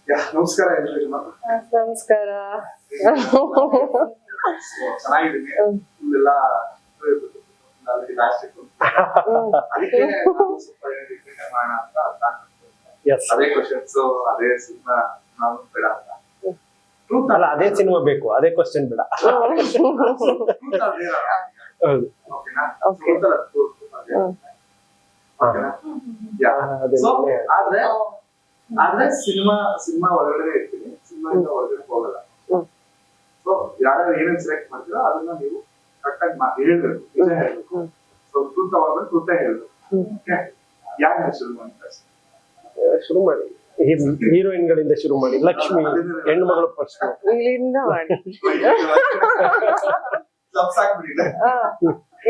ನಮಸ್ಕಾರ ಎಲ್ರಿಗೂ. ನಮಸ್ಕಾರ. ಚೆನ್ನಾಗಿದ್ದೀನಿ. ಇಲ್ಲೆಲ್ಲ ಅದಕ್ಕೆ ಅದೇ ಕ್ವಶನ್ಸ್ ಅದೇ ಸಿನಿಮಾ ನಾವು ಬೇಡ ಅಂತ. ಅಲ್ಲ ಅದೇ ಸಿನಿಮಾ ಬೇಕು, ಅದೇ ಕ್ವಶನ್ ಬೇಡ. ಆದ್ರೆ ಸಿನಿಮಾ ಒಳಗಡೆ ಇರ್ತೀನಿ, ಸಿನಿಮಾದಿಂದ ಒಳಗಡೆ ಹೋಗಲ್ಲ. ಸೊ ಯಾರು ಏನೇನ್ ಸೆಲೆಕ್ಟ್ ಮಾಡ್ತೀರೋ ಅದನ್ನ ನೀವು ಕರೆಕ್ಟ್ ಆಗಿ ಹೇಳ್ಬೇಕು, ನಿಜ ಹೇಳ್ಬೇಕು. ಸೊ ತೂತ ಒಳಗಡೆ ತೂತ ಹೇಳ್ಬೇಕು. ಯಾಕೆ ಶುರು ಮಾಡಿ ಹೀರೋಯಿನ್ ಗಳಿಂದ ಶುರು ಮಾಡಿ. ಲಕ್ಷ್ಮಿ ಹೆಣ್ಣು ಮಗಳು ಫಸ್ಟ್ ಇಲ್ಲಿಂದ ಮಾಡಿ.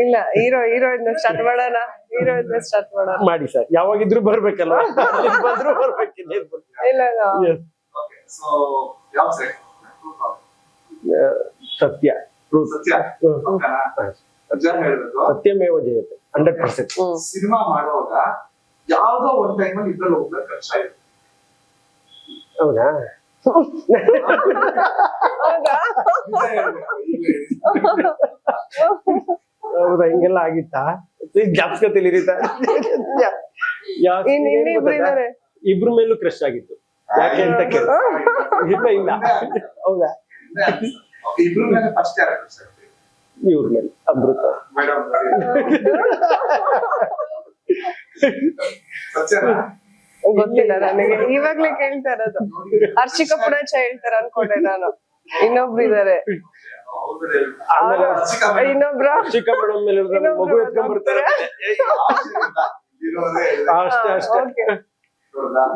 ಇಲ್ಲ ಹೀರೋಯಿನ್ ಸ್ಟಾರ್ಟ್ ಮಾಡೋಣ. ಹೀರೋಯಿನ್ ಸ್ಟಾರ್ಟ್ ಮಾಡೋಣ ಮಾಡಿ ಸರ್. ಯಾವಾಗಿದ್ರು ಬರ್ಬೇಕಲ್ಲ, ಬಂದ್ರು ಬರ್ಬೇಕಿಲ್ಲ. ಇಲ್ಲ ಸತ್ಯ ಸತ್ಯಮೇವ ಜಯತೆ 100%. ಸಿನಿಮಾ ಮಾಡುವಾಗ ಯಾವ್ದೋ ಒಂದ್ ಟೈಮ್ ಅಲ್ಲಿ ಇದ್ರಲ್ಲಿ ಹೋಗ್ಬೇಕು ಕಷ್ಟ ಇದೆ. ಹೌದಾ? ಹೌದಾ? ಹಿಂಗೆಲ್ಲ ಆಗಿತ್ತಾ? ಜಾಸ್ತಿ ತಿಳಿರಿತಾ? ಇಬ್ರು ಮೇಲೂ ಕ್ರಶ್ ಆಗಿತ್ತು. ಯಾಕೆ ಅಂತ ಕೇಳ. ಇಲ್ಲ ಹೌದಾ? ಇಬ್ರು ಮೇಲೆ ಫಸ್ಟ್ ಯಾರು ಕ್ರಶ್ ಆಗ್ತೀವಿ? ಇವ್ರ ಮೇಲೆ ಅಮೃತ ಮೇಡಮ್. ಗೊತ್ತಿಲ್ಲ ನನಗೆ, ಇವಾಗ್ಲೇ ಕೇಳ್ತಾ ಇರೋದು. ಹರ್ಷಿಕಾ ಪುಣಚ ಹೇಳ್ತಾರ ಅನ್ಕೊಂಡೆ ನಾನು. ಇನ್ನೊಬ್ರು ಇದಾರೆ, ಇನ್ನೊಬ್ರು ಮಗು ಎತ್ಕೊಂಡ್ ಬರ್ತಾರೆ ಅಷ್ಟೇ ಅಷ್ಟೇ.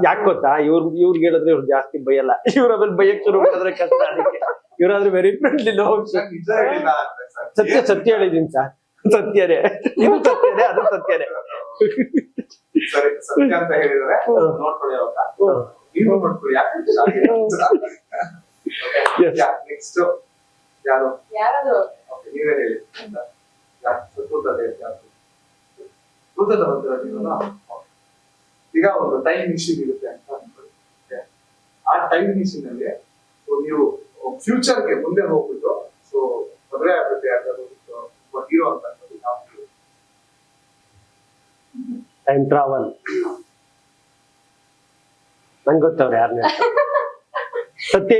ಯಾಕೆ ಗೊತ್ತಾ? ಇವ್ರಿಗೆ ಹೇಳಿದ್ರೆ ಇವ್ರು ಜಾಸ್ತಿ ಬೈಯಲ್ಲ. ಇವ್ರ ಆಮೇಲೆ ಬೈಯಕ್ ಶುರು ಮಾಡಿದ್ರೆ ಕಷ್ಟ. ಅದಕ್ಕೆ ಇವ್ರಾದ್ರೆ ವೆರಿ ಫ್ರೆಂಡ್ಲಿ. ಸತ್ಯ ಹೇಳಿದೀನಿ ಸರ್, ಸತ್ಯನೇ. ಇದು ಸತ್ಯನೇ, ಅದು ಸತ್ಯನೇ. ಸರಿ, ಸತ್ಯ ಅಂತ ಹೇಳಿದ್ರೆ ನೋಡ್ಕೊಳ್ಳಿ. ನೀವು ನೋಡ್ಕೊಳ್ಳಿ. ನೆಕ್ಸ್ಟ್ ಯಾರು? ನೀವೇ ಹೇಳಿ. ಈಗ ಒಂದು ಟೈಮ್ ಮಿಷಿನ್ ಇರುತ್ತೆ ಅಂತ ಅನ್ಕೊಳ್ಳಿ. ಆ ಟೈಮ್ ಮಿಷಿನ್ ಅಲ್ಲಿ ನೀವು ಫ್ಯೂಚರ್ಗೆ ಮುಂದೆ ಹೋಗ್ಬಿಟ್ಟು ಸೊ ಮದುವೆ ಆಗುತ್ತೆ ಯಾವ್ದಾದ್ರು ಹೀರೋ ಅಂತ ಟೈಮ್ ಟ್ರಾವೆಲ್. ನಂಗೆ ಗೊತ್ತವ್ರು ಯಾರನ್ನ ಸತ್ಯ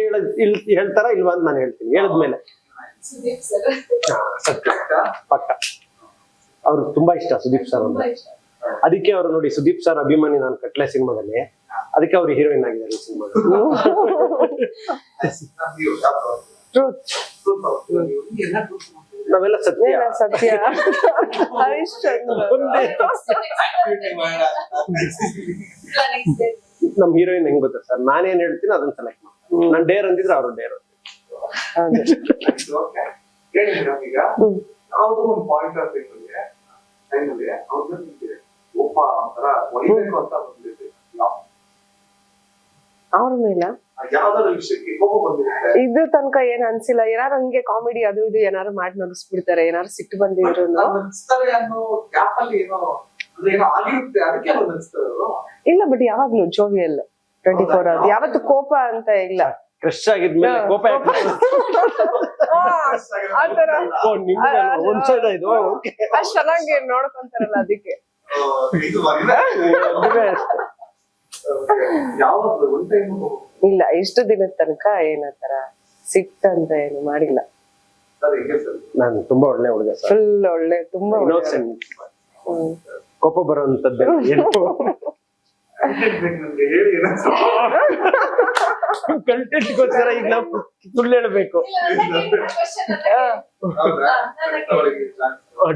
ಹೇಳ್ತಾರ ಇಲ್ವಾ ಅಂತ ನಾನು ಹೇಳ್ತೀನಿ. ಹೇಳದ್ಮೇಲೆ ಸತ್ಯ ಪಕ್ಕ. ಅವ್ರು ತುಂಬಾ ಇಷ್ಟ ಸುದೀಪ್ ಸರ್ ಅಂತ. ಅದಕ್ಕೆ ಅವ್ರು ನೋಡಿ, ಸುದೀಪ್ ಸರ್ ಅಭಿಮಾನಿ ನಾನು ಕಟ್ಲೆ ಸಿನಿಮಾದಲ್ಲಿ. ಅದಕ್ಕೆ ಅವ್ರು ಹೀರೋಯಿನ್ ಆಗಿದ್ದಾರೆ ಈ ಸಿನಿಮಾದಲ್ಲಿ. ನಾವೆಲ್ಲ ಸತ್ಯ ಸತ್ಯ. ಹರಿಶ್ಚಂದ್ರ ನಮ್ ಹೀರೋಯಿನ್ ಹೆಂಗ್ ಗೊತ್ತಾ ಸರ್? ನಾನೇನ್ ಹೇಳ್ತೀನಿ ಅದನ್ನ ಸೆಲೆಕ್ಟ್ ಮಾಡ್ತೀನಿ. ನಾನ್ ಡೇರ್ ಅಂತಿದ್ರೆ ಅವ್ರು ಡೇರ್ ಈಗ ಯಾವ್ದೋ ಒಂದು ಪಾಯಿಂಟ್ ಆಫ್ ಟೈಮಲ್ಲಿ ಅವ್ರನ್ನ ನಿಂತಿದೆ ಒಬ್ಬ ಒಂಥರ ಹೊಡಿಬೇಕು ಅಂತ ಬಂದಿದೆ. ಅವ್ರ ಮೇಲ ಯಾವ್ದಾದ್ರು ವಿಷಯಕ್ಕೆ ಕೋಪ ಬಂದಿರುತ್ತೆ. ಇದು ತನಕ ಏನ್ ಅನ್ಸಿಲ್ಲ. ಏನಾರು ಹಂಗೆ ಕಾಮಿಡಿ ಅದು ಇದು ಏನಾರು ಮಾಡಿ ನಗಿಸ್ಬಿಡ್ತಾರೆ. ಏನಾರು ಸಿಟ್ಟು ಬಂದಿದ್ರು ನಗಿಸ್ತಾರೆ ಅನ್ನೋ ಗ್ಯಾಪ್ ಅಲ್ಲಿ ಏನೋ ಏನೋ ಆಗಿರುತ್ತೆ, ಅದಕ್ಕೆ ಅವ್ರು ನಗಿಸ್ತಾರೆ. ಇಲ್ಲ ಬಟ್ ಯಾವಾಗ್ಲೂ ಜೋವಿಯಲ್ 24 hours. ಯಾವತ್ತು ಕೋಪ ಅಂತ ಇಲ್ಲ. ಕ್ರಶ್ ಆಗಿದ್ಮೇಲೆ ಕೋಪ ಆತರ ಒಂದ್ ಸೈಡ್ ಇದು ಅಷ್ಟ್ ಚೆನ್ನಾಗಿ ನೋಡ್ಕೊಂತಾರಲ್ಲ ಅದಕ್ಕೆ. ಇಲ್ಲ ಇಷ್ಟು ದಿನದ ತನಕ ಏನತ್ತರ ಸಿಟ್ಟಂತ ಏನು ಮಾಡಿಲ್ಲ. ನಾನು ತುಂಬಾ ಒಳ್ಳೆ ಹುಡುಗ ಸರ್. ಫುಲ್ ಒಳ್ಳೆ, ತುಂಬಾ ಕೋಪ ಬರುವಂತದ್ದೇ ಕಂಟೆಂಟ್ಗೋಸ್ಕರ ಈಗ ನಾವು ಸುಳ್ಳು ಹೇಳ್ಬೇಕು.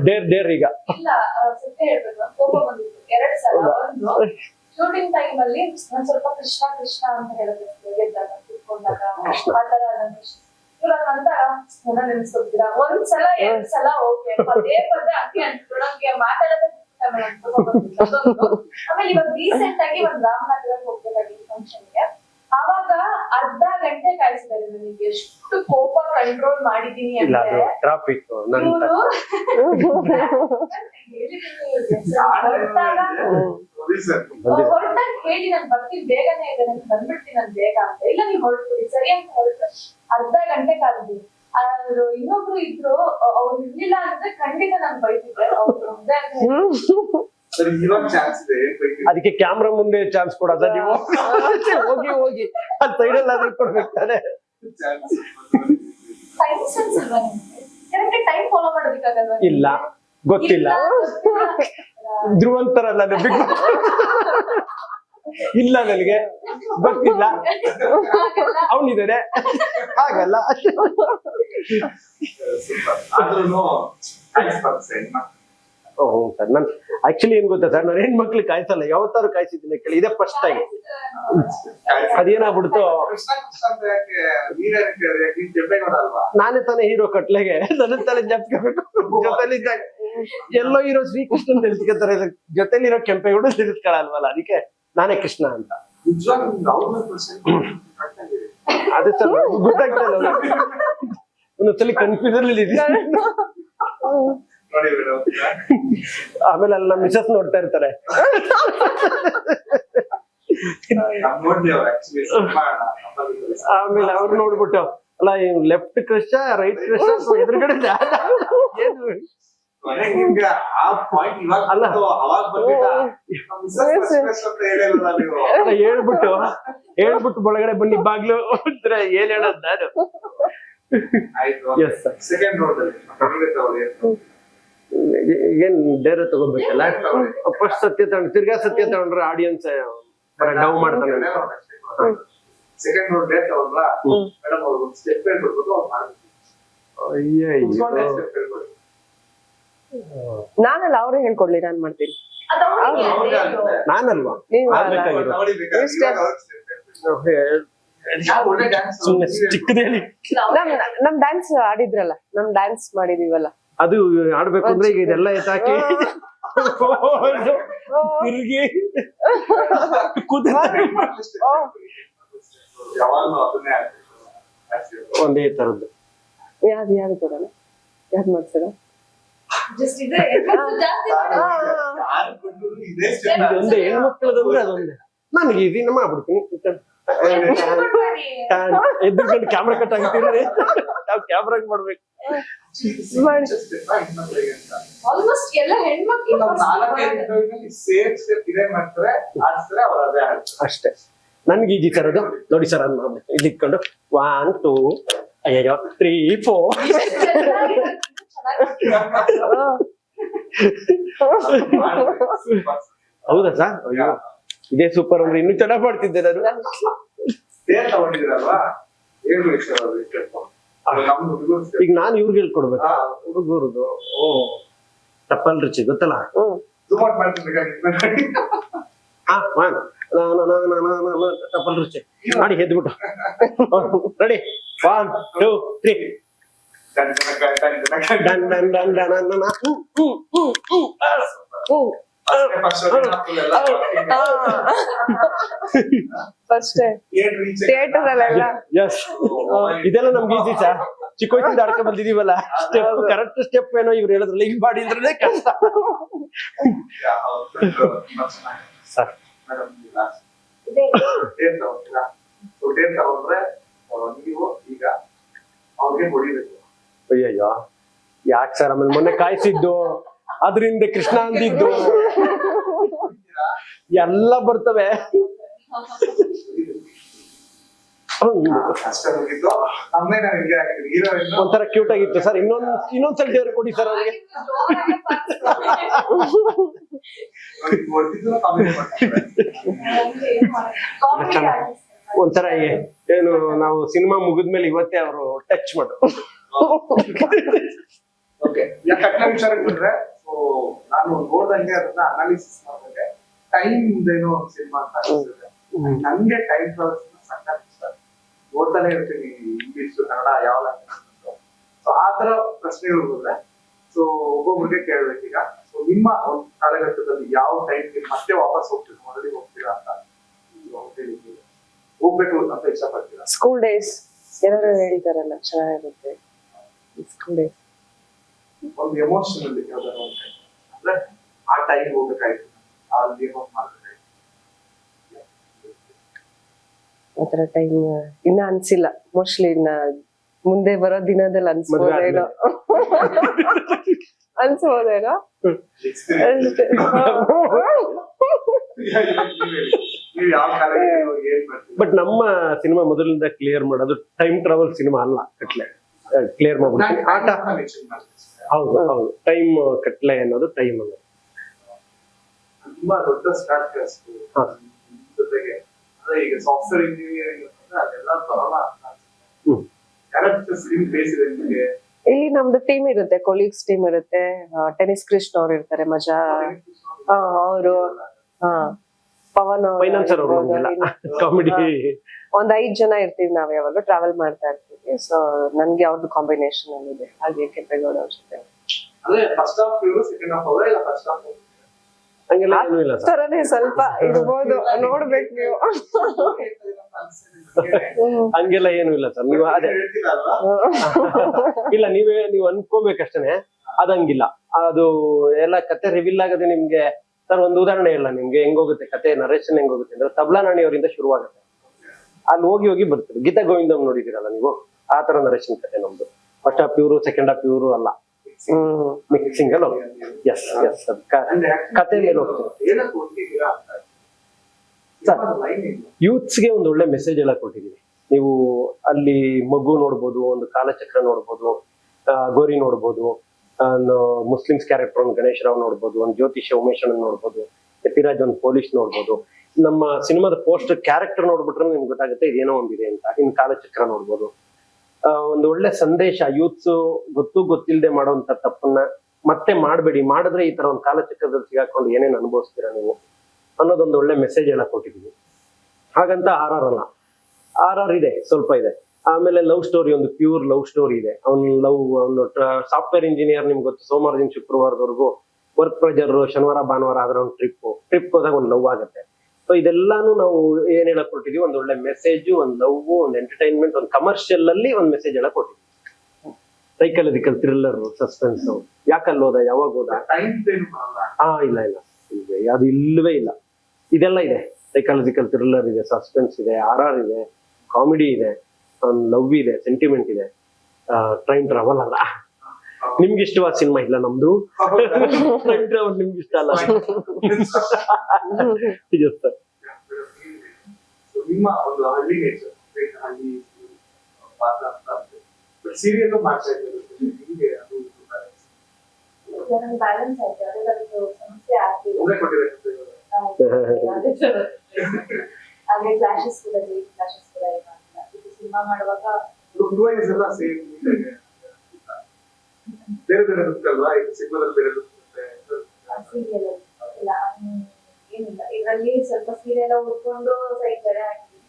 ಡೇರ್ ಈಗ ಶೂಟಿಂಗ್ ಟೈಮ್ ಅಲ್ಲಿ ಒಂದ್ ಸ್ವಲ್ಪ ಕೃಷ್ಣ ಕೃಷ್ಣ ಅಂತ ಹೇಳಿದಾಗ ನೆನ್ಸ್ಕೊತೀರಾ? ಒಂದ್ಸಲ 2 ಸಲ ಓಕೆ, ಪದೇ ಪದೇ ಹಂಗೆ ಅನ್ಕೊಳಂಗೆ ಮಾತಾಡೋದೇ ಆಮೇಲೆ ಇವಾಗ ರೀಸೆಂಟ್ ಆಗಿ ಒಂದ್ ರಾಮನಗರಕ್ಕೆ ಹೋಗ್ಬೇಕಾಗಿತ್ತು ಫಂಕ್ಷನ್ಗೆ. ಅವಾಗ ಅರ್ಧ ಗಂಟೆ ಕಾಯಿಸಿದ್ದಾರೆ ನನಗೆ. ಎಷ್ಟು ಕೋಪ ಕಂಟ್ರೋಲ್ ಮಾಡಿದೀನಿ ಅಂದ್ರೆ ಟ್ರಾಫಿಕ್ ಹೊರಟಾಗ ಹೇಳಿ ನಾನು ಬರ್ತೀನಿ ಬೇಗನೆ ಇದೆ ನಾನು ಬಂದ್ಬಿಡ್ತೀನಿ ನಾನು ಬೇಗ ಅಂತ. ಇಲ್ಲ ನೀವು ಹೊರಟ್ಬಿಡಿ ಸರಿ ಅಂತ ಹೊರಟು ಅರ್ಧ ಗಂಟೆ ಕಾದ್ವಿ. ಅದು ಇನ್ನೊಬ್ರು ಇದ್ರು ಅವ್ರು ಇರ್ಲಿಲ್ಲ ಅಂದ್ರೆ ಖಂಡಿತ ನಾನು ಬೈತಿದ್ದೆ. ಅವ್ರು ಒಂದೇ ಇವಾಗ ಚಾನ್ಸ್ ಇದೆ ಅದಕ್ಕೆ ಕ್ಯಾಮ್ರಾ ಮುಂದೆ ಚಾನ್ಸ್ ಕೊಡೋದ ನೀವು? ಹೋಗಿ ಹೋಗಿ ಅಲ್ಲಿ ಸೈಡಲ್ಲಿ ಆದ್ರೂ ಕೊಡ್ಬೇಕು ತಾನೆ. ಟೈಮ್ ಸೆನ್ಸ್ ಇಲ್ವಾ ನಿಮ್ಗೆ? ಕರೆಕ್ಟ್ ಟೈಮ್ ಫಾಲೋ ಮಾಡೋದಕ್ಕಾಗಲ್ವಾ? ಇಲ್ಲ ಗೊತ್ತಿಲ್ಲ. ಧ್ರುವಂತರಲ್ಲ ಬಿಗ್ ಇಲ್ಲ ನನಗೆ ಗೊತ್ತಿಲ್ಲ ಅವನಿದ್ದಾರೆ ಹಾಗಲ್ಲ. ಓಹ್ ಸರ್, ನಾನು ಆಕ್ಚುಲಿ ಏನ್ ಗೊತ್ತಾ ಸರ್, ನಾನು ಹೆಣ್ಮಕ್ಳು ಕಾಯ್ಸಲ್ಲ, ಯಾವತ್ತಾರು ಕಾಯಿಸಿದ್ದೀನಿ ಕೇಳಿ, ಇದೇ ಫಸ್ಟ್ ಟೈಮ್. ಅದೇನಾಗ್ಬಿಡ್ತು, ನಾನೇ ತಾನೇ ಹೀರೋ ಕಟ್ಲೆಗೆ ನನ್ನ ತಲೆ ಜಪ್ಕೋಬೇಕು. ಜೊತೆಲಿದ್ದಾಗ ಎಲ್ಲೋ ಇರೋ ಶ್ರೀಕೃಷ್ಣನ್ ತಿಳಿಸ್ಕೊತಾರೆ, ಜೊತೆಲಿರೋ ಕೆಂಪೇಗೌಡ ತಿಳಿಸ್ಕೊಳಲ್ವಲ್ಲ, ಅದಕ್ಕೆ ನಾನೇ ಕೃಷ್ಣ ಅಂತ. ಅದೇ ಸರ್ ಗೊತ್ತಾಗ್ತಲ್ಲ, ಒಂದೊಂದ್ಸಲಿ ಕನ್ಫ್ಯೂಸನ್ ಇದ್ದೀನಿ. ಆಮೇಲೆ ಅಲ್ಲಿ ನಮ್ಮ ಮಿಸಸ್ ನೋಡ್ತಾ ಇರ್ತಾರೆ. ಆಮೇಲೆ ಅವ್ರು ನೋಡ್ಬಿಟ್ಟು ಅಲ್ಲ ಲೆಫ್ಟ್ ಕೃಷ್ಣ ರೈಟ್ ಕೃಷ್ಣ ಎದುರುಗಡೆ ಏನು ಅಲ್ಲ ಹೇಳ್ಬಿಟ್ಟು ಒಳಗಡೆ ಬನ್ನಿ ಬಾಗ್ಲು ಅಂದ್ರೆ ಏನ್ ಹೇಳೋದ್ ನಾನು. ಎಸ್ ಸರ್, ಏನ್ ಡೇರೆ ತಗೋಬೇಕಲ್ಲ, ಫಸ್ಟ್ ಸತ್ಯ ತಗೊಂಡು ತಿರ್ಗಾ ಸತ್ಯ ತಗೊಂಡ್ರೆ ಆಡಿಯನ್ಸ್ ಡವ್ ಮಾಡ್ತಾನೆ. ಸೆಕೆಂಡ್ ರೋಡ್ ಡೇಟ್ ತಗೊಂಡ್ರಾ ಮೇಡಮ್ ಅವ್ರು ಒಂದು ಸ್ಟೆಪ್ ಹೇಳ್ಬಿಡ್ಬೇಕು, ಅವ್ರು ಮಾಡ್ಬೇಕು. ನಾನಲ್ಲ ಅವ್ರೇ ಹೇಳ್ಕೊಡ್ಲಿ, ನಾನ್ ಮಾಡ್ತೀನಿ. ನಾನಲ್ವಾ ಸುಮ್ನೆ ಚಿಕ್ಕದೇಳಿ ನಮ್ ಡ್ಯಾನ್ಸ್ ಆಡಿದ್ರಲ್ಲ, ನಮ್ ಡ್ಯಾನ್ಸ್ ಮಾಡಿದೀವಲ್ಲ, ಅದು ಆಡ್ಬೇಕು ಅಂದ್ರೆ ಈಗ ಇದೆಲ್ಲ ಎತ್ತಾಕಿ ತಿರುಗಿ ಒಂದೇ ತರದ್ದು. ಯಾವ್ದು ಕೊಡೋಣ, ಯಾವ್ದು ಮಾಡ್ತೀರ? ಇದೊಂದೇ ಹೆಣ್ಮಕ್ಳದಂದ್ರೆ ಅದೊಂದೇ ನನಗೆ ಇದನ್ನ ಮಾಡ್ಬಿಡ್ತೀನಿ. ಎದ್ದುಕೊಂಡು ಕ್ಯಾಮ್ರಾ ಕಟ್ ಆಗಿರ್ತೀರಿ, ನಾವು ಕ್ಯಾಮ್ರಾ ಮಾಡ್ಬೇಕು. ಆಲ್ಮೋಸ್ಟ್ ಎಲ್ಲ ಹೆಣ್ಮಕ್ಳು ಅಷ್ಟೇ. ನನ್ಗೆ ಈಜಿ ತರದು ನೋಡಿ ಸರ್, ಅದ್ ಮಾಡ್ಬೇಕು. ಇಲ್ಲಿ ಇಟ್ಕೊಂಡು 1 2 ಅಯ್ಯೋ 3 4 ಹೌದಾ ಸರ್? ಅಯ್ಯೋ ಇದೇ ಸೂಪರ್ ಅಂದ್ರೆ ಇನ್ನೂ ಚೆನ್ನಾಗ್ ಮಾಡ್ತಿದ್ದೆ ನಾನು. ಈಗ ನಾನು ಇವ್ರಿಗೆ ಹೇಳ್ಕೊಡ್ಬೇಕು, ಹುಡುಗರದು. ಓ ತಪ್ಪಲ್ ರುಚಿ ಗೊತ್ತಲ್ಲ. ತಪ್ಪಲ್ ರುಚಿ ಮಾಡಿ ಎದ್ಬಿಟ್ಟು ready 1 2 3 done done done done done. First theatre ಅಲ್ಲೆಲ್ಲ ಇದೆಲ್ಲ ನಮ್ಗೆ ಈಸಿ ಸರ್, ಚಿಕ್ಕ ವಯಸ್ಸಿಂದ ಆಡ್ಕೊಂಡ್ ಬಂದಿದೀವಲ್ಲ. ಸ್ಟೆಪ್ ಕರೆಕ್ಟ್ ಸ್ಟೆಪ್ ಏನೋ ಇವ್ರು ಹೇಳಿದ್ರಲ್ಲ, ಹಿಂಗ್ ಮಾಡಿ ಅಂದ್ರೆ ಕಷ್ಟ ಸರ್. ಅಯ್ಯಯ್ಯೋ ಯಾಕೆ ಸರ್? ಆಮೇಲೆ ಮೊನ್ನೆ ಕಾಯಿಸಿದ್ದು, ಅದ್ರಿಂದ ಕೃಷ್ಣ ಅಂದಿದ್ದು ಎಲ್ಲ ಬರ್ತವೆ. ಒಂಥರ ಕ್ಯೂಟ್ ಆಗಿತ್ತು ಸರ್. ಇನ್ನೊಂದ್ಸಲ ದೇವ್ರು ಕೊಡಿ ಸರ್ ಅವ್ರಿಗೆ. ಒಂಥರ ಏನು ನಾವು ಸಿನಿಮಾ ಮುಗಿದ್ಮೇಲೆ ಇವತ್ತೇ ಅವರು ಟಚ್ ಮಾಡು. ವಿಚಾರಕ್ಕೆ ಬಂದ್ರೆ ನಾನು ನೋಡ್ದಂಗೆ ಅದನ್ನ ಅನಾಲಿಸಿಸ್ ಮಾಡಿದ್ರೆ ಟೈಮ್ ಏನೋ ಒಂದು ಸಿನಿಮಾ ಅಂತ ಅನಿಸುತ್ತೆ. ನನ್ಗೆ ಟೈಮ್ ಟ್ರಾವೆಲ್ಸ್ ಸಖತ್ ಇಷ್ಟ, ನೋಡ್ತಾನೆ ಇರ್ತೀನಿ. ಇಂಗ್ಲಿಷ್ ಕನ್ನಡ ಯಾವ ಸೊ ಆ ತರ ಪ್ರಶ್ನೆಗಳು ಬಂದ್ರೆ ಸೊ ಒಬ್ಬೊಬ್ರಿಗೆ ಕೇಳ್ಬೇಕೀಗ. ಸೊ ನಿಮ್ಮ ಒಂದು ಕಾಲಘಟ್ಟದಲ್ಲಿ ಯಾವ ಟೈಮ್ ಮತ್ತೆ ವಾಪಸ್ ಹೋಗ್ತೀರಾ, ಮೊದಲಿಗೆ ಹೋಗ್ತೀರಾ ಅಂತ ಹೋಗ್ಬೇಕು ಅಂತ ಇಷ್ಟಪಡ್ತೀರಾ? ಸ್ಕೂಲ್ ಡೇಸ್ ಎಲ್ಲರೂ ಹೇಳಿದಾರಲ್ಲ, ಚೆನ್ನಾಗಿರುತ್ತೆ ಸ್ಕೂಲ್ ಡೇಸ್. ಒಂದು ಎಮೋಷನಲ್ ಯಾವ್ದಾರ ಒಂದು ಅಂದ್ರೆ ಟೈಮ್ ಹೋಗ್ಬೇಕಾಯ್ತು, ಅಲ್ಲಿ ಮಾಡ್ಬೇಕಾಯ್ತು. ಆತರ ಟೈಮ್ ಇನ್ನ ಅನ್ಸಿಲ್ಲ. ಮೋಸ್ಟ್ಲಿ ಇನ್ನ ಮುಂದೆ ಬರೋ ದಿನದಲ್ಲಿ ಅನ್ಸ್ಬೋದೇನೋ ಅನ್ಸ್ಬೋದೇನೋ ಅಷ್ಟೇ. ನೀವು ಯಾವ ಕಾಲಕ್ಕೆ ಏನ್ ಮಾಡ್ತೀವಿ? ಬಟ್ ನಮ್ಮ ಸಿನಿಮಾ ಮೊದಲಿಂದ ಕ್ಲಿಯರ್ ಮಾಡೋದು ಟೈಮ್ ಟ್ರಾವೆಲ್ ಸಿನಿಮಾ ಅಲ್ಲ. ಕಟ್ಲೆ ಕ್ಲಿಯರ್ ಮಾಡ್ಬಿಡ್ತೀನಿ. ಆಟ ಹೌದು ಹೌದು, ಟೈಮ್ ಕಟ್ಲೆ ಅನ್ನೋದು ಟೈಮ್ ಅನ್ನೋದು ತುಂಬಾ ದೊಡ್ಡ ಸ್ಟಾರ್ಟ್ ಜೊತೆಗೆ ಅದೇ ಈಗ ಸಾಫ್ಟ್ವೇರ್ ಇಂಜಿನಿಯರಿಂಗ್ ಅದೆಲ್ಲ ಬರೋಲ್ಲ ಅಂತ ಹ್ಮ್. ಕ್ಯಾರೆಕ್ಟರ್ಸ್ ನಿಮ್ ಬೇಸ್ ಇದೆ ನಿಮಗೆ. ಇಲ್ಲಿ ನಮ್ದು ಟೀಮ್ ಇರುತ್ತೆ, ಕೊಲೀಗ್ಸ್ ಟೀಮ್ ಇರುತ್ತೆ. ಟೆನಿಸ್ ಕೃಷ್ಣ ಅವ್ರು ಇರ್ತಾರೆ, ಮಜಾ ಅವರು, ಪವನ್ ಫೈನಾನ್ಸರ್ ಅವರು ಕಾಮಿಡಿ. ಒಂದ್ 5 ಜನ ಇರ್ತೀವಿ ನಾವ್, ಯಾವಾಗ ಟ್ರಾವೆಲ್ ಮಾಡ್ತಾ ಇರ್ತೀವಿ. ಸೊ ನನ್ಗೆ ಅವ್ರದ್ದು ಕಾಂಬಿನೇಷನ್ ಅಲ್ಲಿ ಇದೆ. ಹಾಗೆ ಕೆಂಪೇಗೌಡ ಅವ್ರ ಜೊತೆ ಅದೇ ಫಸ್ಟ್ ಹಾಫ್ ಇವರು ಸೆಕೆಂಡ್ ಹಾಫ್ ಅವರ ಇಲ್ಲ ಫಸ್ಟ್ ಹಾಫ್ ಹಂಗೆಲ್ಲ ಏನೂ ಇಲ್ಲ ಸರ್. ತರನೇ ಸ್ವಲ್ಪ ಇರ್ಬೋದು, ನೋಡ್ಬೇಕು ನೀವು. ಹಂಗೆಲ್ಲ ಏನು ಇಲ್ಲ ಸರ್. ನೀವು ಅದೇ ಇಲ್ಲ, ನೀವು ಅನ್ಕೋಬೇಕಷ್ಟೇನೆ, ಅದಂಗಿಲ್ಲ. ಅದು ಎಲ್ಲ ಕತೆ ರಿವೀಲ್ ಆಗದೆ ನಿಮ್ಗೆ. ಸರ್ ಒಂದು ಉದಾಹರಣೆ ಇಲ್ಲ ನಿಮ್ಗೆ, ಹೆಂಗೋಗುತ್ತೆ ಕತೆ ನರೇಶನ್ ಹೆಂಗೋಗುತ್ತೆ ಅಂದ್ರೆ ತಬ್ಲಾ ನಾಣಿಯವರಿಂದ ಶುರುವಾಗುತ್ತೆ. ಅಲ್ಲಿ ಹೋಗಿ ಹೋಗಿ ಬರ್ತಾರೆ. ಗೀತಾ ಗೋವಿಂದಂ ನೋಡಿದಿರಲ್ಲ ನೀವು, ಆ ತರ ನರೇಶನ್ ಕತೆ ನಮ್ದು. ಫಸ್ಟ್ ಹಾಫ್ ಇವರು, ಸೆಕೆಂಡ್ ಹಾಫ್ ಇವರು ಅಲ್ಲ, ಮಿಕ್ಸಿಂಗ್ ಅಲ್ಲಿ ಎಸ್ ಎಸ್ ಕತೆ ಮೇಲೆ ಹೋಗ್ತೀವಿ. ಯೂತ್ಸ್ಗೆ ಒಂದು ಒಳ್ಳೆ ಮೆಸೇಜ್ ಎಲ್ಲ ಕೊಟ್ಟಿದೀವಿ. ನೀವು ಅಲ್ಲಿ ಮಗು ನೋಡ್ಬೋದು, ಒಂದು ಕಾಲಚಕ್ರ ನೋಡ್ಬೋದು, ಗೋರಿ ನೋಡ್ಬೋದು, ಒಂದು ಮುಸ್ಲಿಮ್ಸ್ ಕ್ಯಾರೆಕ್ಟರ್ ಒಂದು ಗಣೇಶ್ ರಾವ್ ನೋಡ್ಬೋದು, ಒಂದು ಜ್ಯೋತಿಷ ಉಮೇಶ್ ಅಣ್ಣ ನೋಡ್ಬೋದು, ಯತಿರಾಜ್ ಒಂದು ಪೊಲೀಸ್ ನೋಡ್ಬೋದು. ನಮ್ಮ ಸಿನಿಮಾದ ಪೋಸ್ಟರ್ ಕ್ಯಾರೆಕ್ಟರ್ ನೋಡ್ಬಿಟ್ರೆ ನಿಮ್ಗೆ ಗೊತ್ತಾಗುತ್ತೆ ಇದೇನೋ ಒಂದಿದೆ ಅಂತ. ಇನ್ನು ಕಾಲಚಕ್ರ ನೋಡ್ಬೋದು. ಒಂದು ಒಳ್ಳೆ ಸಂದೇಶ, ಯೂತ್ಸ್ ಗೊತ್ತಿಲ್ಲದೆ ಮಾಡೋಂಥ ತಪ್ಪನ್ನ ಮತ್ತೆ ಮಾಡಬೇಡಿ, ಮಾಡಿದ್ರೆ ಈ ತರ ಒಂದು ಕಾಲಚಕ್ರದಲ್ಲಿ ಸಿಗಾಕೊಂಡು ಏನೇನು ಅನುಭವಿಸ್ತೀರಾ ನೀವು ಅನ್ನೋದೊಂದು ಒಳ್ಳೆ ಮೆಸೇಜ್ ಎಲ್ಲ ಕೊಟ್ಟಿದ್ದೀವಿ. ಹಾಗಂತ RR ಅಲ್ಲ, RR ಇದೆ, ಸ್ವಲ್ಪ ಇದೆ. ಆಮೇಲೆ ಲವ್ ಸ್ಟೋರಿ, ಒಂದು ಪ್ಯೂರ್ ಲವ್ ಸ್ಟೋರಿ ಇದೆ. ಅವನು ಸಾಫ್ಟ್ವೇರ್ ಇಂಜಿನಿಯರ್, ನಿಮ್ಗೆ ಗೊತ್ತು, ಸೋಮವಾರದಿಂದ ಶುಕ್ರವಾರದವರೆಗೂ ವರ್ಕ್ ಪ್ರೆಜರ್, ಶನಿವಾರ ಭಾನುವಾರ ಆದ್ರೆ ಒಂದು ಟ್ರಿಪ್ ಹೋದಾಗ ಒಂದು ಲವ್ ಆಗುತ್ತೆ. ಸೊ ಇದೆಲ್ಲಾನು ನಾವು ಏನ್ ಹೇಳಕ್ ಕೊಟ್ಟಿದೀವಿ, ಒಂದು ಒಳ್ಳೆ ಮೆಸೇಜ್, ಒಂದು ಲವ್, ಒಂದು ಎಂಟರ್ಟೈನ್ಮೆಂಟ್, ಒಂದು ಕಮರ್ಷಿಯಲ್ ಅಲ್ಲಿ ಒಂದು ಮೆಸೇಜ್ ಎಲ್ಲ ಕೊಟ್ಟಿದ್ವಿ. ಸೈಕಾಲಜಿಕಲ್ ಥ್ರಿಲ್ಲರ್, ಸಸ್ಪೆನ್ಸ್, ಯಾಕಲ್ಲಿ ಹೋದ, ಯಾವಾಗ ಹೋದ, ಇಲ್ಲ ಇಲ್ಲ, ಅದು ಇಲ್ಲವೇ ಇಲ್ಲ. ಇದೆಲ್ಲ ಇದೆ. ಸೈಕಾಲಜಿಕಲ್ ಥ್ರಿಲ್ಲರ್ ಇದೆ, ಸಸ್ಪೆನ್ಸ್ ಇದೆ, RR ಇದೆ, ಕಾಮಿಡಿ ಇದೆ, ಒಂದು ಲವ್ ಇದೆ, ಸೆಂಟಿಮೆಂಟ್ ಇದೆ, ಟೈಮ್ ಟ್ರಾವೆಲ್ ಅಲ್ಲ. ನಿಮ್ಗೆ ಇಷ್ಟವಾದ ಸಿನಿಮಾ ಇಲ್ಲ ನಮ್ದು. ಟೈಮ್ ಟ್ರಾವೆಲ್ ನಿಮ್ಗೆ ಇಷ್ಟ ಅಲ್ಲ. ನಿಮ್ಮ ಒಂದು ಹಳ್ಳಿ ನೇಚರ್, ಹಳ್ಳಿ ಸೀರಿಯಲ್ ಮಾಡ್ತಾ ಇದ್ದಾರೆ, ಬ್ಯಾಲೆನ್ಸ್ ಆಯ್ತು. ಅದರದ್ದು ಸಮಸ್ಯೆ ಆಗ್ತಿದೆ. ಹಾಗೆ ಕ್ಲಾಶಸ್ ಕೂಡ ಇಲ್ಲ. ಇದು ಸಿನಿಮಾ ಮಾಡುವಾಗ ಎಲ್ಲ ಸೇಮ್ ಬೇರೆ ಬೇರೆ ಇರುತ್ತಲ್ವಾ, ಈಗ ಸಿನಿಮಾದಲ್ಲಿ ಬೇರೆ ಇರುತ್ತೆ. ಸೀರಿಯಲ್ ಇಲ್ಲ ಏನಿಲ್ಲ. ಇದರಲ್ಲಿ ಸ್ವಲ್ಪ ಸೀರಿಯಲ್ ಉಟ್ಕೊಂಡು ಸೈಡ್ ಬೇರೆ ಹಾಕಿದ್ವಿ.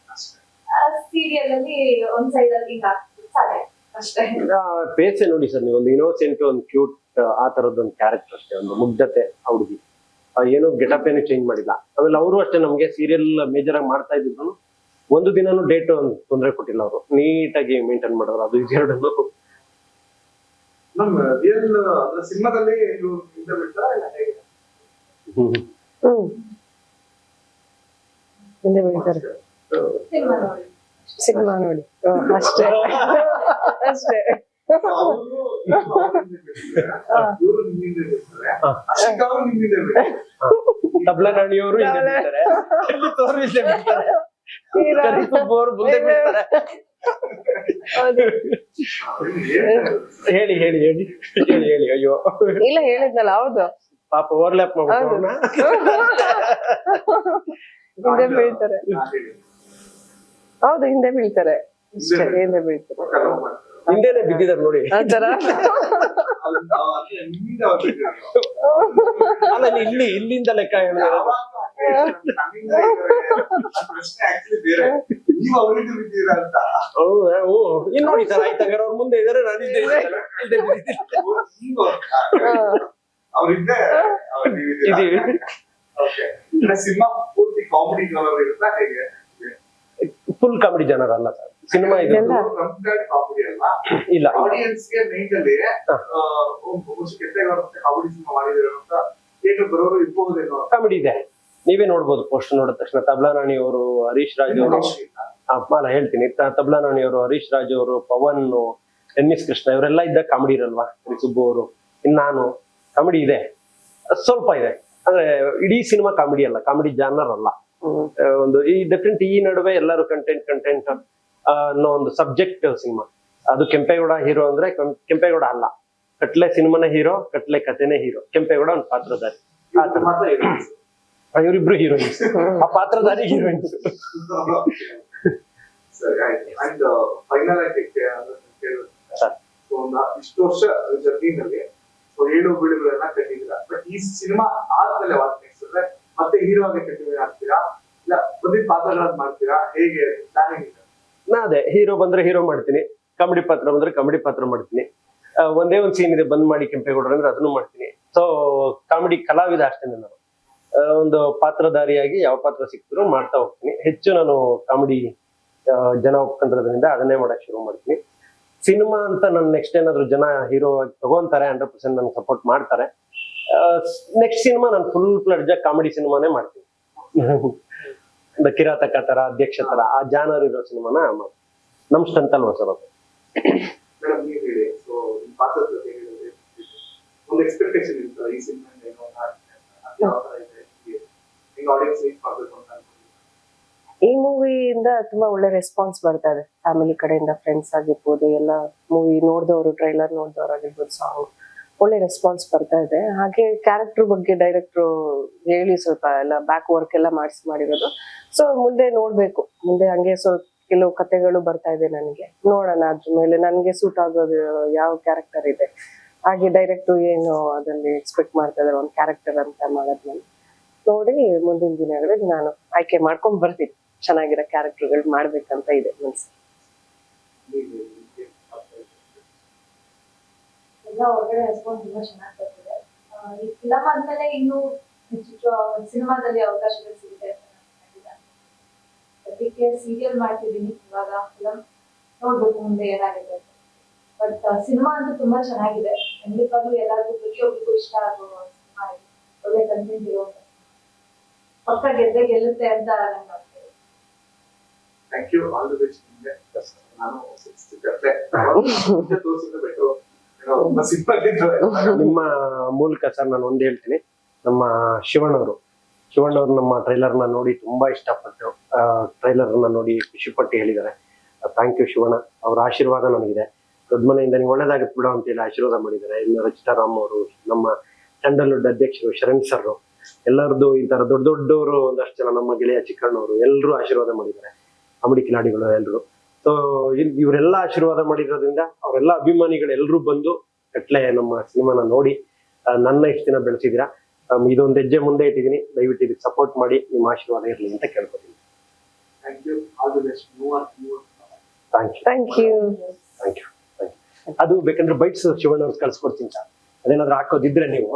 ಸೀರಿಯಲ್ ಅಲ್ಲಿ ಒಂದ್ ಸೈಡ್ ಅಲ್ಲಿ ಹಿಂಗ ಸಾಧ್ಯ ಅಷ್ಟೇ. ಪೇಸೆ ನೋಡಿ ಸರ್, ನೀವು ಒಂದು ಇನ್ನೋಸೆಂಟ್, ಒಂದು ಕ್ಯೂಟ್, ಆ ತರದ್ ಒಂದು ಕ್ಯಾರೆಕ್ಟರ್ ಅಷ್ಟೇ, ಒಂದು ಮುಗ್ಧತೆ ಆ ಹುಡುಗಿ. ಏನು ಗೆಟಪ್ ಏನು ಚೇಂಜ್ ಮಾಡಿಲ್ಲ. ಆಮೇಲೆ ಅವರು ಅಷ್ಟೇ ನಮ್ಗೆ ಸೀರಿಯಲ್ ಮೇಜರ್ ಆಗಿ ಮಾಡ್ತಾ ಇದ್ರು, ಒಂದು ದಿನಾನು ಡೇಟ್ ಒಂದು ತೊಂದರೆ ಕೊಟ್ಟಿಲ್ಲ. ಅವರು ನೀಟಾಗಿ ಮೇಂಟೈನ್ ಮಾಡೋರು. ಅದು ಎರಡನ್ನು ನಮ್ಮ ರಿಯಲ್ ಸಿನಿಮಾದಲ್ಲಿ ಬಿಡ್ತಾರ ಇಲ್ಲ ಹೇಗೆ? ಹಿಂದೆ ಬೀಳ್ತಾರೆ ಸಿನಿಮಾ ನೋಡಿ ಸಿನಿಮಾ ನೋಡಿ ಅಷ್ಟೇ ಅಷ್ಟೇ. ತಬ್ಲಾ ನಾಣಿಯವರು ಹೇಳಿ ಹೇಳಿ ಹೇಳಿ ಹೇಳಿ ಹೇಳಿ. ಅಯ್ಯೋ ಇಲ್ಲ ಹೇಳಿದ್ನಲ್ಲ, ಹೌದು ಪಾಪ ಓವರ್ಲ್ಯಾಪ್ ಮಾಡ್ಬಿಟ್ಟು ಹಿಂದೆ ಬೀಳ್ತಾರೆ. ಹೌದು ಹಿಂದೆ ಬೀಳ್ತಾರೆ ಅಷ್ಟೇ, ಹಿಂದೆ ಬೀಳ್ತಾರೆ. ಹಿಂದೆನೆ ಬಿದ್ದಿದ್ದಾರೆ ನೋಡಿ ಆತರ. ಅಲ್ಲ ಇಲ್ಲಿಂದ ಲೆಕ್ಕ ಹೇಳಿದ್ರೆ ಇನ್ ನೋಡಿ ಸರ್, ಆಯ್ತಾಗ ಅವ್ರ ಮುಂದೆ ಇದಾರೆ, ಇದೀವಿ. ಸಿನಿಮಾ ಪೂರ್ತಿ ಕಾಮಿಡಿ ಇರುತ್ತಾ ಹೇಗೆ? ಫುಲ್ ಕಾಮಿಡಿ ಜನರ ಅಲ್ಲ ಸರ್ ಸಿನಿಮಾ ಇದೆ. ಕಾಮಿಡಿ ಅಲ್ಲ, ಇಲ್ಲ ಆಡಿಯನ್ಸ್ ಗೆ ಮೈಂಡ್ ಅಲ್ಲಿ ಕಾಮಿಡಿ ಸಿನಿಮಾ ಮಾಡಿದ್ರು ಅಂತ ಥಿಯೇಟರ್ ಬರೋರು ಇರ್ಬಹುದೇನೋ. ಕಾಮಿಡಿ ಇದೆ, ನೀವೇ ನೋಡ್ಬೋದು ಪೋಸ್ಟರ್ ನೋಡಿದ ತಕ್ಷಣ. ತಬ್ಲಾ ನಾಣಿ ಅವರು, ಹರೀಶ್ ರಾಜ್ ಅವರು, ಅಲ್ಲ ಹೇಳ್ತೀನಿ, ತಬ್ಲಾ ನಾಣಿ ಅವರು, ಹರೀಶ್ ರಾಜ್ ಅವರು, ಪವನ್, ಟೆನ್ನಿಸ್ ಕೃಷ್ಣ ಇವರೆಲ್ಲ ಇದ್ದ ಕಾಮಿಡಿ ಇರಲ್ವಾ, ಸುಬ್ಬು ಅವರು, ಇನ್ನು ನಾನು. ಕಾಮಿಡಿ ಇದೆ, ಸ್ವಲ್ಪ ಇದೆ, ಅಂದ್ರೆ ಇಡೀ ಸಿನಿಮಾ ಕಾಮಿಡಿ ಅಲ್ಲ, ಕಾಮಿಡಿ ಜಾನರ್ ಅಲ್ಲ. ಒಂದು ಈ ಡಿಫ್ರೆಂಟ್, ಈ ನಡುವೆ ಎಲ್ಲರೂ ಕಂಟೆಂಟ್ ಅನ್ನೋ ಒಂದು ಸಬ್ಜೆಕ್ಟ್ ಸಿನಿಮಾ. ಅದು ಕೆಂಪೇಗೌಡ ಹೀರೋ ಅಂದ್ರೆ ಕೆಂಪೇಗೌಡ ಅಲ್ಲ, ಕಟ್ಲೆ ಸಿನಿಮಾನೇ ಹೀರೋ, ಕಟ್ಲೆ ಕಥೆನೇ ಹೀರೋ, ಕೆಂಪೇಗೌಡ ಒಂದು ಪಾತ್ರಧಾರಿ. ಮಾತ್ರ heroines. ಇವರಿಬ್ರು ಹೀರೋಯಿನ್ಸ್, ಆ ಪಾತ್ರಧಾರಿ ಹೀರೋಯಿನ್ಸ್. ಸರಿ ಆಯ್ತು. ಅಂಡ್ ಫೈನಲ್ ಆಗಿ ಸರ್, ಇಷ್ಟು ವರ್ಷ ಜರ್ನಿನಲ್ಲಿ ಏಳು ಬೀಳುಗಳನ್ನ ಕಟ್ಟಿದ್ದೀರಾ. ಬಟ್ ಈ ಸಿನಿಮಾ ಆದ್ಮೇಲೆ ವಾಟ್ ನೆಕ್ಸ್ಟ್ ಅಂದ್ರೆ ಮತ್ತೆ ಹೀರೋ ಆಗಿ ಕಂಟಿನ್ಯೂ ಆಗ್ತೀರಾ, ಇಲ್ಲ ಬಂದಿದ್ದ ಪಾತ್ರಗಳನ್ನ ಮಾಡ್ತೀರಾ, ಹೇಗೆ ಪ್ಲಾನಿಂಗ್ ಇದೆ? ನಾ ಅದೇ ಹೀರೋ ಬಂದ್ರೆ ಹೀರೋ ಮಾಡ್ತೀನಿ, ಕಾಮಿಡಿ ಪಾತ್ರ ಬಂದ್ರೆ ಕಾಮಿಡಿ ಪಾತ್ರ ಮಾಡ್ತೀನಿ. ಒಂದೇ ಒಂದು ಸೀನ್ ಇದೆ ಬಂದ್ ಮಾಡಿ ಕೆಂಪೇಗೌಡರು ಅಂದ್ರೆ ಅದನ್ನು ಮಾಡ್ತೀನಿ. ಸೊ ಕಾಮಿಡಿ ಕಲಾವಿದ ಅಷ್ಟೇನೆ ನಾನು. ಒಂದು ಪಾತ್ರಧಾರಿಯಾಗಿ ಯಾವ ಪಾತ್ರ ಸಿಕ್ಕಿದ್ರು ಮಾಡ್ತಾ ಹೋಗ್ತೀನಿ. ಹೆಚ್ಚು ನಾನು ಕಾಮಿಡಿ ಜನ ಒಪ್ಕೊಂಡ್ರದ್ರಿಂದ ಅದನ್ನೇ ಮಾಡಕ್ ಶುರು ಮಾಡ್ತೀನಿ. ಸಿನಿಮಾ ಅಂತ ನನ್ನ ನೆಕ್ಸ್ಟ್ ಏನಾದ್ರು ಜನ ಹೀರೋ ಆಗಿ ತಗೊಂತಾರೆ, 100% ನನ್ಗೆ ಸಪೋರ್ಟ್ ಮಾಡ್ತಾರೆ. ನೆಕ್ಸ್ಟ್ ಸಿನಿಮಾ ನಾನು ಫುಲ್ ಫ್ಲಡ್ಜ್ ಕಾಮಿಡಿ ಸಿನಿಮಾನೇ ಮಾಡ್ತೀನಿ. ಕಿರಾತಕ ತರ, ಅಧ್ಯಕ್ಷ ತರ ಆ ಜಾನರ್ ಇರೋ ಸಿನಿಮಾನ ಮಾಡ್ತೀನಿ. ನಮ್ ಸ್ಟಂಟ್ ಅಲ್ವಾ ಸರ್ ಅದು. ಮೇಡಮ್ ನೀವು ಹೇಳಿ, ಸೊ ನಿಮ್ಮ ಪಾತ್ರದ ಜೊತೆ ಹೇಳಿದ್ರೆ ಒಂದು ಎಕ್ಸ್ಪೆಕ್ಟೇಷನ್ ಇರ್ತದೆ ಈ ಸಿನಿಮಾ ಏನೋ ಯಾವ ತರ ಇದೆ, ಹಿಂಗೆ ಆಡಿಯನ್ಸ್ ರೀಚ್ ಮಾಡ್ಬೇಕು ಅಂತ ಅನ್ಕೊಂಡಿದ್ದೀನಿ. ಈ ಮೂವಿಯಿಂದ ತುಂಬಾ ಒಳ್ಳೆ ರೆಸ್ಪಾನ್ಸ್ ಬರ್ತಾ ಇದೆ ಫ್ಯಾಮಿಲಿ ಕಡೆಯಿಂದ, ಫ್ರೆಂಡ್ಸ್ ಆಗಿರ್ಬೋದು, ಎಲ್ಲ ಮೂವಿ ನೋಡಿದವರು, ಟ್ರೈಲರ್ ನೋಡಿದವ್ರು ಆಗಿರ್ಬೋದು, ಸಾಂಗ್ ಒಳ್ಳೆ ರೆಸ್ಪಾನ್ಸ್ ಬರ್ತಾ ಇದೆ. ಹಾಗೆ ಕ್ಯಾರೆಕ್ಟರ್ ಬಗ್ಗೆ ಡೈರೆಕ್ಟ್ರು ಹೇಳಿ ಸ್ವಲ್ಪ ಎಲ್ಲ ಬ್ಯಾಕ್ ವರ್ಕ್ ಎಲ್ಲ ಮಾಡಿರೋದು. ಸೊ ಮುಂದೆ ನೋಡ್ಬೇಕು, ಮುಂದೆ ಹಂಗೆ ಸ್ವಲ್ಪ ಕೆಲವು ಕಥೆಗಳು ಬರ್ತಾ ಇದೆ ನನಗೆ, ನೋಡೋಣ ಅದ್ರ ಮೇಲೆ ನನಗೆ ಸೂಟ್ ಆಗೋದು ಯಾವ ಕ್ಯಾರೆಕ್ಟರ್ ಇದೆ, ಹಾಗೆ ಡೈರೆಕ್ಟ್ರು ಏನು ಅದರಲ್ಲಿ ಎಕ್ಸ್ಪೆಕ್ಟ್ ಮಾಡ್ತಾ ಇದ್ದಾರೆ ಒಂದು ಕ್ಯಾರೆಕ್ಟರ್ ಅಂತ ಮಾಡೋದ್ಮೇಲೆ ನೋಡಿ ಮುಂದಿನ ದಿನಗಳಲ್ಲಿ ನಾನು ಆಯ್ಕೆ ಮಾಡ್ಕೊಂಡ್ ಬರ್ತೀನಿ. ಚೆನ್ನಾಗಿರೋ ಕ್ಯಾರೆಕ್ಟರ್ಗಳು ಮಾಡ್ಬೇಕಂತ ಇದೆ ಮನ್ಸು. ಎಲ್ಲ ಹೊರಗಡೆ ರೆಸ್ಪಾನ್ಸ್ ತುಂಬಾ ಚೆನ್ನಾಗಿ ಬರ್ತಿದೆ. ಈ ಫಿಲಮ್ ಆದ್ಮೇಲೆ ಇನ್ನು ಸಿನಿಮಾದಲ್ಲಿ ಅವಕಾಶಗಳು ಸಿಗುತ್ತೆ ಅಂತ ನಾನು ಖಂಡಿತ. ಅದಕ್ಕೆ ಸೀರಿಯಲ್ ಮಾಡ್ತಿದ್ದೀನಿ ಇವಾಗ, ಫಿಲಮ್ ನೋಡ್ಬೇಕು ಮುಂದೆ ಏನಾಗುತ್ತೆ. ಬಟ್ ಸಿನಿಮಾ ಅಂತೂ ತುಂಬಾ ಚೆನ್ನಾಗಿದೆ, ಖಂಡಿತವಾಗ್ಲೂ ಎಲ್ಲರಿಗೂ ಪ್ರತಿಯೊಬ್ಬರಿಗೂ ಇಷ್ಟ ಆಗೋ ಸಿನಿಮಾ ಇದೆ. ಒಳ್ಳೆ ಕಂಟೆಂಟ್ ಇರೋ ಪಕ್ಕ ಗೆಲ್ಲುತ್ತೆ ಅಂತ ನಂಗೆ ಆಗ್ತದೆ. Thank you, all the best ನಿಮಗೆ. ನಾನು ತೋರಿಸಿದ್ರೆ ಬಿಟ್ಟು ತುಂಬಾ ಸಿಂಪಲ್ ಇತ್ತು. ನಿಮ್ಮ ಮೂಲಕ ಸರ್ ನಾನು ಒಂದ್ ಹೇಳ್ತೀನಿ, ನಮ್ಮ ಶಿವಣ್ಣವರು ನಮ್ಮ ಟ್ರೈಲರ್ನ ನೋಡಿ ತುಂಬಾ ಇಷ್ಟಪಟ್ಟು ಟ್ರೈಲರ್ನ ನೋಡಿ ಖುಷಿ ಪಟ್ಟು ಹೇಳಿದ್ದಾರೆ. ಥ್ಯಾಂಕ್ ಯು ಶಿವಣ್ಣ, ಅವ್ರ ಆಶೀರ್ವಾದ ನನಗಿದೆ. ದೊಡ್ಡ ಮನೆಯಿಂದ ನೀವು ಒಳ್ಳೇದಾಗುತ್ತೆ ಬಿಡೋ ಅಂತೇಳಿ ಆಶೀರ್ವಾದ ಮಾಡಿದ್ದಾರೆ. ಇನ್ನು ರಚಿತಾರಾಮ್ ಅವರು, ನಮ್ಮ ಸ್ಯಾಂಡಲ್ವುಡ್ ಅಧ್ಯಕ್ಷರು ಶರಣ್ ಸರ್, ಎಲ್ಲರದ್ದು ಈ ತರ ದೊಡ್ಡವರು ಒಂದಷ್ಟು ಜನ, ನಮ್ಮ ಗೆಳೆಯ ಚಿಕ್ಕಣ್ಣವರು ಎಲ್ಲರೂ ಆಶೀರ್ವಾದ ಮಾಡಿದ್ದಾರೆ, ಕಾಮಿಡಿ ಕಿಲಾಡಿಗಳು ಎಲ್ಲರೂ. ಸೊ ಇವರೆಲ್ಲ ಆಶೀರ್ವಾದ ಮಾಡಿರೋದ್ರಿಂದ ಅವರೆಲ್ಲ ಅಭಿಮಾನಿಗಳು ಎಲ್ಲರೂ ಬಂದು ಕಟ್ಲೆ ನಮ್ಮ ಸಿನಿಮಾನ ನೋಡಿ ನನ್ನ ಇಷ್ಟು ದಿನ ಬೆಳೆಸಿದ್ದೀರಾ. ಇದೊಂದು ಹೆಜ್ಜೆ ಮುಂದೆ ಇಟ್ಟಿದ್ದೀನಿ, ದಯವಿಟ್ಟು ಇದಕ್ಕೆ ಸಪೋರ್ಟ್ ಮಾಡಿ, ನಿಮ್ಮ ಆಶೀರ್ವಾದ ಇರಲಿ ಅಂತ ಕೇಳ್ಕೊತೀನಿ. Thank you, all the best. Thank you. ಅದು ಬೇಕಂದ್ರೆ ಬೈಟ್ಸ್ ಶಿವಣ್ಣ ಅವ್ರಿಗೆ ಕಳ್ಸ್ಕೊಡ್ತೀನಿ ಸರ್, ಅದೇನಾದ್ರೂ ಹಾಕೋದಿದ್ರೆ ನೀವು.